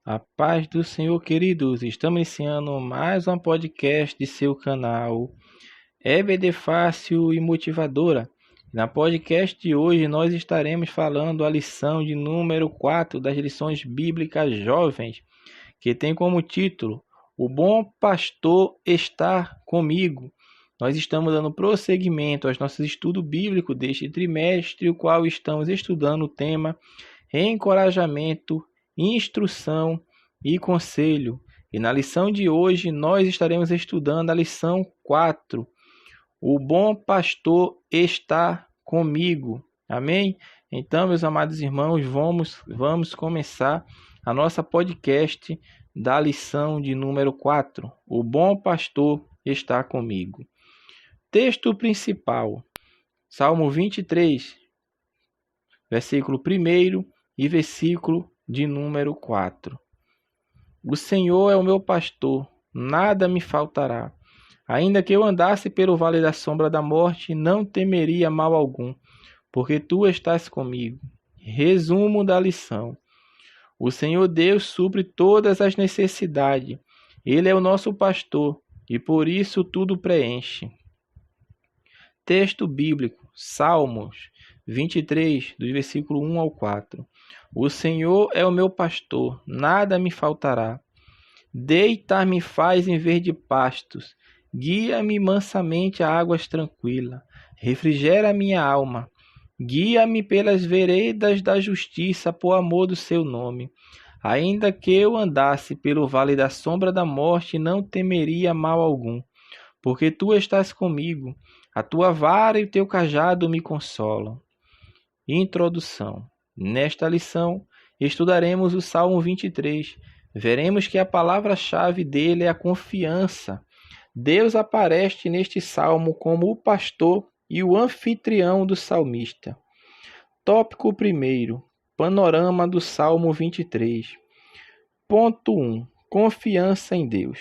A paz do Senhor, queridos. Estamos iniciando mais um podcast de seu canal EBD Fácil e Motivadora. Na podcast de hoje nós estaremos falando a lição de número 4 das lições bíblicas jovens, que tem como título O Bom Pastor está comigo. Nós estamos dando prosseguimento aos nossos estudos bíblicos deste trimestre, o qual estamos estudando o tema encorajamento, instrução e conselho. E na lição de hoje nós estaremos estudando a lição 4. O bom pastor está comigo. Amém? Então, meus amados irmãos, vamos começar a nossa podcast da lição de número 4. O bom pastor está comigo. Texto principal. Salmo 23, versículo 1 e versículo de número 4. O Senhor é o meu pastor, nada me faltará. Ainda que eu andasse pelo vale da sombra da morte, não temeria mal algum, porque tu estás comigo. Resumo da lição. O Senhor Deus supre todas as necessidades. Ele é o nosso pastor e por isso tudo preenche. Texto bíblico, Salmos 23, do versículo 1 ao 4. O Senhor é o meu pastor, nada me faltará. Deitar-me faz em verde pastos, guia-me mansamente a águas tranquilas, refrigera a minha alma. Guia-me pelas veredas da justiça, por amor do seu nome. Ainda que eu andasse pelo vale da sombra da morte, não temeria mal algum, porque tu estás comigo, a tua vara e o teu cajado me consolam. Introdução. Nesta lição, estudaremos o Salmo 23. Veremos que a palavra-chave dele é a confiança. Deus aparece neste salmo como o pastor e o anfitrião do salmista. Tópico 1. Panorama do Salmo 23. Ponto 1. Confiança em Deus.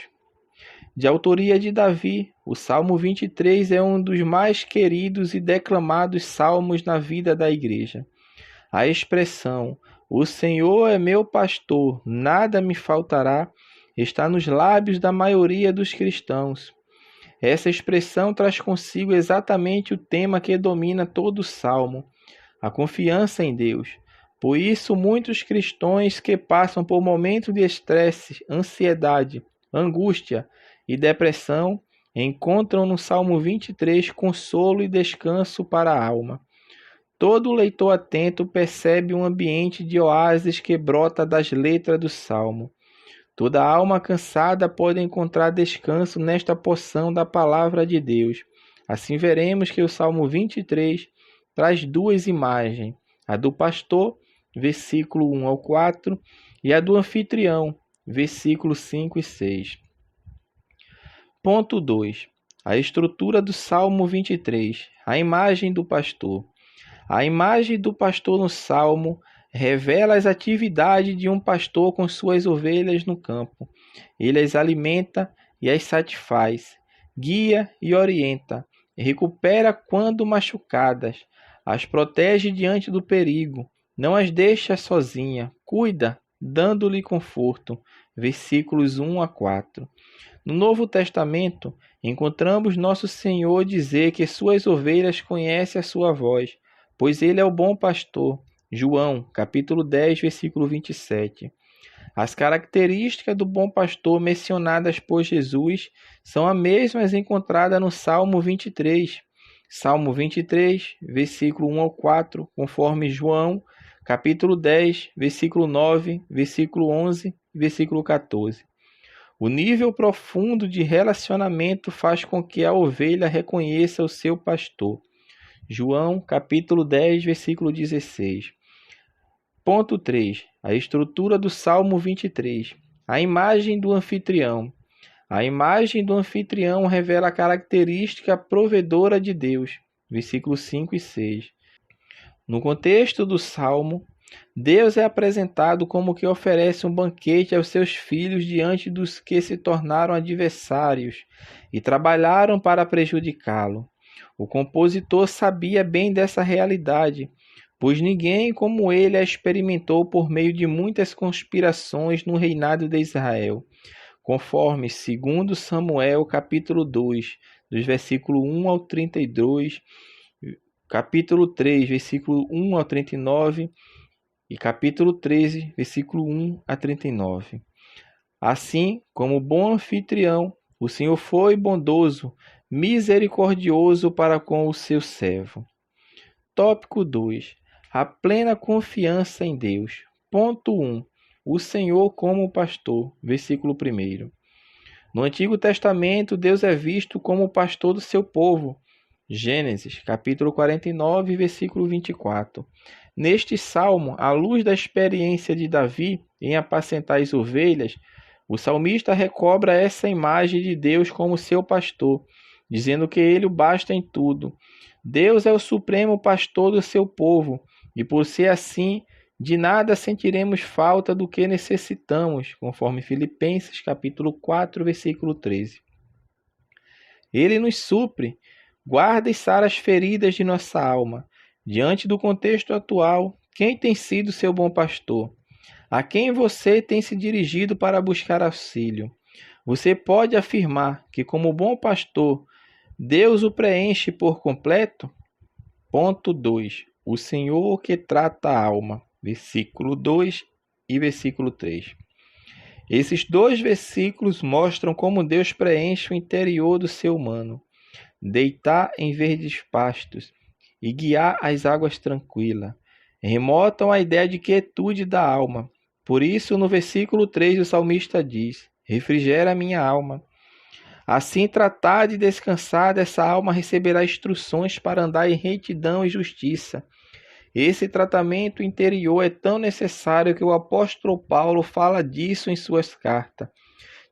De autoria de Davi, o Salmo 23 é um dos mais queridos e declamados salmos na vida da igreja. A expressão "O Senhor é meu pastor, nada me faltará" está nos lábios da maioria dos cristãos. Essa expressão traz consigo exatamente o tema que domina todo o salmo, a confiança em Deus. Por isso, muitos cristãos que passam por momentos de estresse, ansiedade, angústia e depressão encontram no Salmo 23 consolo e descanso para a alma. Todo leitor atento percebe um ambiente de oásis que brota das letras do Salmo. Toda alma cansada pode encontrar descanso nesta porção da palavra de Deus. Assim veremos que o Salmo 23 traz duas imagens, a do pastor, versículo 1 ao 4, e a do anfitrião, versículos 5 e 6. Ponto 2. A estrutura do Salmo 23, a imagem do pastor. A imagem do pastor no Salmo revela as atividades de um pastor com suas ovelhas no campo. Ele as alimenta e as satisfaz, guia e orienta, recupera quando machucadas, as protege diante do perigo, não as deixa sozinha, cuida, dando-lhe conforto. Versículos 1 a 4. No Novo Testamento, encontramos nosso Senhor dizer que suas ovelhas conhecem a sua voz, pois ele é o bom pastor. João, capítulo 10, versículo 27. As características do bom pastor mencionadas por Jesus são as mesmas encontradas no Salmo 23. Salmo 23, versículo 1 ao 4, conforme João, capítulo 10, versículo 9, versículo 11 e versículo 14. O nível profundo de relacionamento faz com que a ovelha reconheça o seu pastor. João, capítulo 10, versículo 16. Ponto 3. A estrutura do Salmo 23. A imagem do anfitrião. A imagem do anfitrião revela a característica provedora de Deus. Versículos 5 e 6. No contexto do Salmo, Deus é apresentado como que oferece um banquete aos seus filhos diante dos que se tornaram adversários e trabalharam para prejudicá-lo. O compositor sabia bem dessa realidade, pois ninguém como ele a experimentou por meio de muitas conspirações no reinado de Israel, conforme 2 Samuel capítulo 2, dos versículos 1 ao 32, capítulo 3, versículo 1 ao 39 e capítulo 13, versículo 1 a 39. Assim, como bom anfitrião, o Senhor foi bondoso, misericordioso para com o seu servo. Tópico 2. A plena confiança em Deus. Ponto 1. O Senhor como pastor. Versículo 1. No Antigo Testamento, Deus é visto como o pastor do seu povo. Gênesis, capítulo 49, versículo 24. Neste salmo, à luz da experiência de Davi em apacentar as ovelhas, o salmista recobra essa imagem de Deus como seu pastor, dizendo que ele o basta em tudo. Deus é o supremo pastor do seu povo, e por ser assim, de nada sentiremos falta do que necessitamos, conforme Filipenses capítulo 4, versículo 13. Ele nos supre, guarda e sara as feridas de nossa alma. Diante do contexto atual, quem tem sido seu bom pastor? A quem você tem se dirigido para buscar auxílio? Você pode afirmar que, como bom pastor, Deus o preenche por completo? Ponto 2. O Senhor que trata a alma. Versículo 2 e versículo 3. Esses dois versículos mostram como Deus preenche o interior do ser humano. Deitar em verdes pastos e guiar as águas tranquilas remotam a ideia de quietude da alma. Por isso, no versículo 3, o salmista diz: refrigera minha alma. Assim, tratada e descansada, essa alma receberá instruções para andar em retidão e justiça. Esse tratamento interior é tão necessário que o apóstolo Paulo fala disso em suas cartas,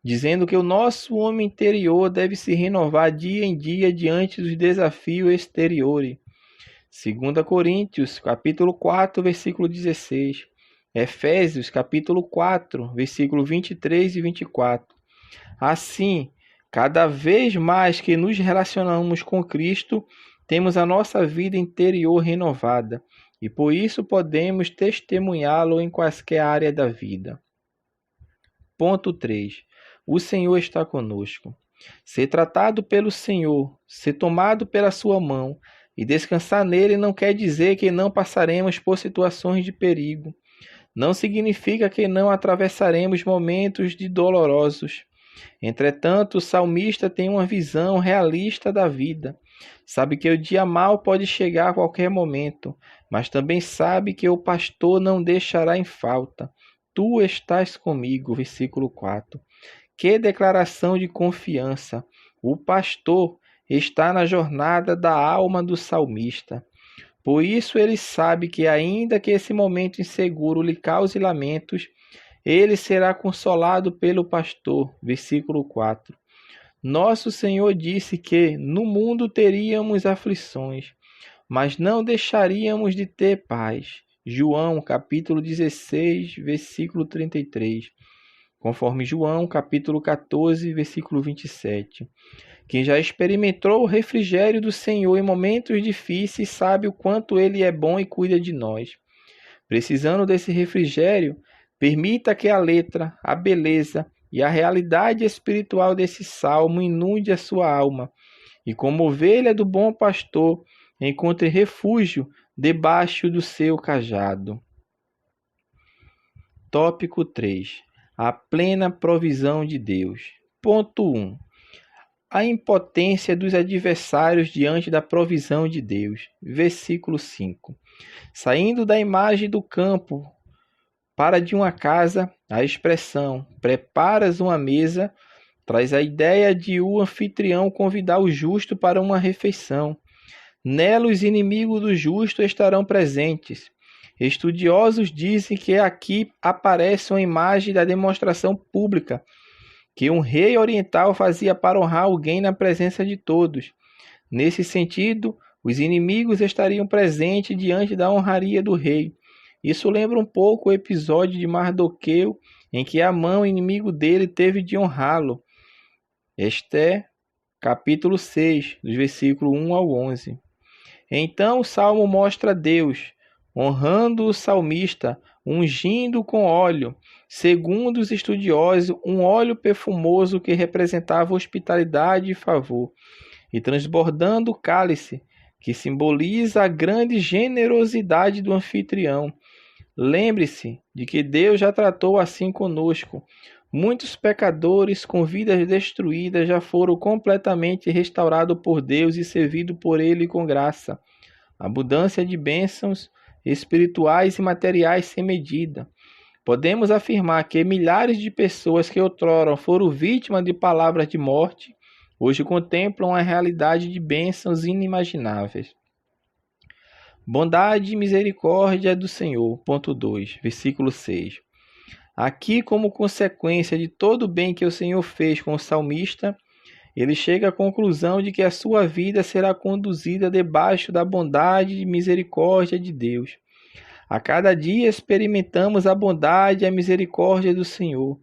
dizendo que o nosso homem interior deve se renovar dia em dia diante dos desafios exteriores. 2 Coríntios, capítulo 4, versículo 16. Efésios, capítulo 4, versículo 23 e 24. Assim, cada vez mais que nos relacionamos com Cristo, temos a nossa vida interior renovada, e por isso podemos testemunhá-lo em quaisquer área da vida. Ponto 3. O Senhor está conosco. Ser tratado pelo Senhor, ser tomado pela sua mão e descansar nele não quer dizer que não passaremos por situações de perigo. Não significa que não atravessaremos momentos dolorosos. Entretanto, o salmista tem uma visão realista da vida. Sabe que o dia mau pode chegar a qualquer momento, mas também sabe que o pastor não deixará em falta. Tu estás comigo, versículo 4. Que declaração de confiança! O pastor está na jornada da alma do salmista. Por isso ele sabe que, ainda que esse momento inseguro lhe cause lamentos, ele será consolado pelo pastor. Versículo 4. Nosso Senhor disse que no mundo teríamos aflições, mas não deixaríamos de ter paz. João, capítulo 16, versículo 33. Conforme João, capítulo 14, versículo 27. Quem já experimentou o refrigério do Senhor em momentos difíceis sabe o quanto Ele é bom e cuida de nós. Precisando desse refrigério, permita que a letra, a beleza e a realidade espiritual desse salmo inunde a sua alma, e como ovelha do bom pastor, encontre refúgio debaixo do seu cajado. Tópico 3. A plena provisão de Deus. Ponto 1. A impotência dos adversários diante da provisão de Deus. Versículo 5. Saindo da imagem do campo para de uma casa, a expressão preparas uma mesa traz a ideia de o anfitrião convidar o justo para uma refeição. Nela os inimigos do justo estarão presentes. Estudiosos dizem que aqui aparece uma imagem da demonstração pública que um rei oriental fazia para honrar alguém na presença de todos. Nesse sentido, os inimigos estariam presentes diante da honraria do rei. Isso lembra um pouco o episódio de Mardoqueu, em que Amã, o inimigo dele, teve de honrá-lo. Esté, capítulo 6, dos versículos 1 ao 11. Então o Salmo mostra Deus, honrando o salmista, ungindo com óleo, segundo os estudiosos, um óleo perfumoso que representava hospitalidade e favor, e transbordando o cálice, que simboliza a grande generosidade do anfitrião. Lembre-se de que Deus já tratou assim conosco. Muitos pecadores com vidas destruídas já foram completamente restaurados por Deus e servidos por Ele com graça. Abundância de bênçãos espirituais e materiais sem medida. Podemos afirmar que milhares de pessoas que outrora foram vítimas de palavras de morte, hoje contemplam a realidade de bênçãos inimagináveis. Bondade e misericórdia do Senhor. Ponto 2, versículo 6. Aqui, como consequência de todo o bem que o Senhor fez com o salmista, ele chega à conclusão de que a sua vida será conduzida debaixo da bondade e misericórdia de Deus. A cada dia experimentamos a bondade e a misericórdia do Senhor.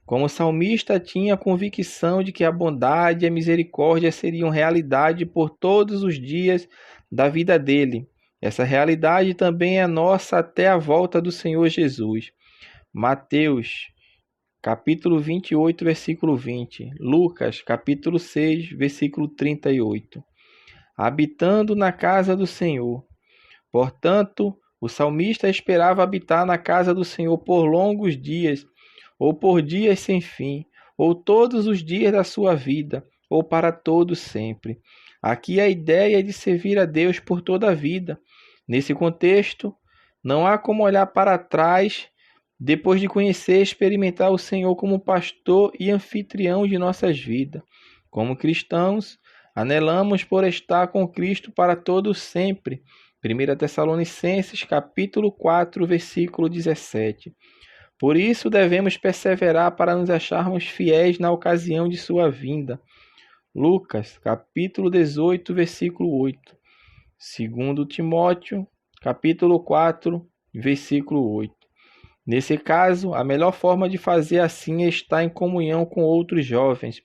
Como o salmista tinha a convicção de que a bondade e a misericórdia seriam realidade por todos os dias da vida dele. Essa realidade também é nossa até a volta do Senhor Jesus. Mateus, capítulo 28, versículo 20. Lucas, capítulo 6, versículo 38. Habitando na casa do Senhor. Portanto, o salmista esperava habitar na casa do Senhor por longos dias, ou por dias sem fim, ou todos os dias da sua vida, ou para todo sempre. Aqui a ideia é de servir a Deus por toda a vida. Nesse contexto, não há como olhar para trás depois de conhecer e experimentar o Senhor como pastor e anfitrião de nossas vidas. Como cristãos, anelamos por estar com Cristo para todo sempre. 1 Tessalonicenses, capítulo 4, versículo 17. Por isso devemos perseverar para nos acharmos fiéis na ocasião de sua vinda. Lucas, capítulo 18, versículo 8. 2 Timóteo, capítulo 4, versículo 8. Nesse caso, a melhor forma de fazer assim é estar em comunhão com outros jovens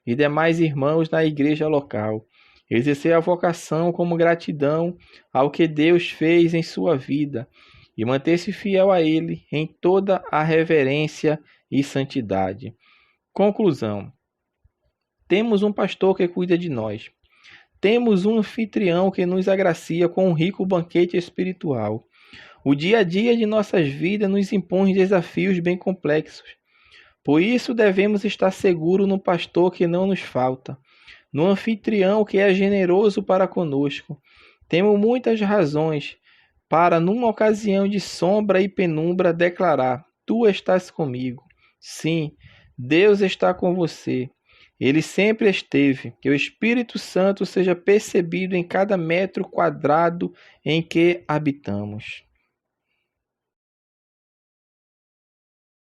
e demais irmãos na igreja local. Exercer a vocação como gratidão ao que Deus fez em sua vida e manter-se fiel a Ele em toda a reverência e santidade. Conclusão. Temos um pastor que cuida de nós. Temos um anfitrião que nos agracia com um rico banquete espiritual. O dia a dia de nossas vidas nos impõe desafios bem complexos. Por isso devemos estar seguros no pastor que não nos falta, no anfitrião que é generoso para conosco. Temos muitas razões para, numa ocasião de sombra e penumbra, declarar: Tu estás comigo. Sim, Deus está com você. Ele sempre esteve. Que o Espírito Santo seja percebido em cada metro quadrado em que habitamos.